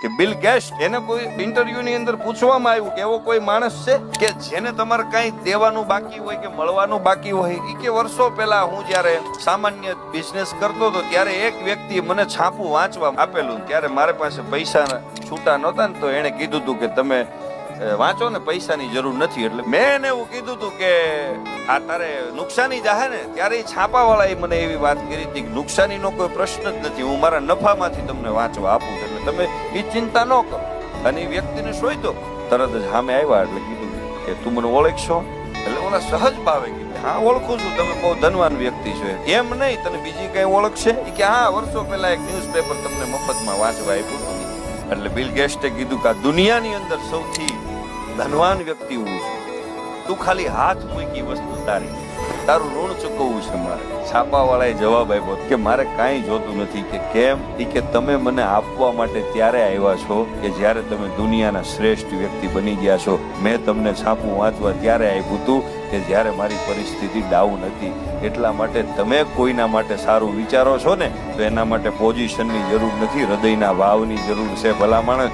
કે bill gates એને કોઈ ઇન્ટરવ્યુ ની અંદર પૂછવામાં આવ્યું કે એવો કોઈ માણસ છે કે જેને તમારે કઈ દેવાનું બાકી હોય કે મળવાનું બાકી હોય. ઈ કે વર્ષો પહેલા હું જયારે સામાન્ય બિઝનેસ કરતો હતો ત્યારે એક વ્યક્તિ મને છાપું વાંચવા આપેલું. ત્યારે મારે પાસે પૈસા છૂટા નહોતા ને તો એને કીધું હતું કે તમે વાંચો ને, પૈસાની જરૂર નથી. એટલે મેં એને એવું કીધું હતું કે આ તારે નુકસાની જાહે ને. ત્યારે છાપાવાળાએ મને એવી વાત કરી હતી કે નુકસાનીનો કોઈ પ્રશ્ન જ નથી, હું મારા નફામાંથી તમને વાંચવા આપું. એટલે તમે એ ચિંતા ન કરો. અને એ વ્યક્તિને શોધ્યો, તરત જ સામે આવ્યા એટલે કીધું કે તું મને ઓળખશો? એટલે ઓલા સહજ ભાવે કીધું હા ઓળખું છું, તમે બહુ ધનવાન વ્યક્તિ છો. એમ નહીં, તને બીજી કઈ ઓળખશે? કે હા, વર્ષો પહેલા એક ન્યૂઝપેપર તમને મફતમાં વાંચવા આપ્યું હતું. એટલે બિલ ગેટ્સે કીધું કે આ દુનિયાની અંદર સૌથી ધનવાન વ્યક્તિ હું છું, તું ખાલી હાથ મૂકી વસ્તુ તારી, તારું ઋણ ચૂકવવું છે મારે. છાપાવાળાએ જવાબ આપ્યો કે મારે કાંઈ જોતું નથી. કે કેમ? કે તમે મને આપવા માટે ત્યારે આવ્યા છો કે જ્યારે તમે દુનિયાના શ્રેષ્ઠ વ્યક્તિ બની ગયા છો. મેં તમને છાપું વાંચવા ત્યારે આપ્યું હતું કે જ્યારે મારી પરિસ્થિતિ ડાઉન હતી. એટલા માટે તમે કોઈના માટે સારું વિચારો છો ને તો એના માટે પોઝિશનની જરૂર નથી, હૃદયના ભાવની જરૂર છે. ભલા માણસ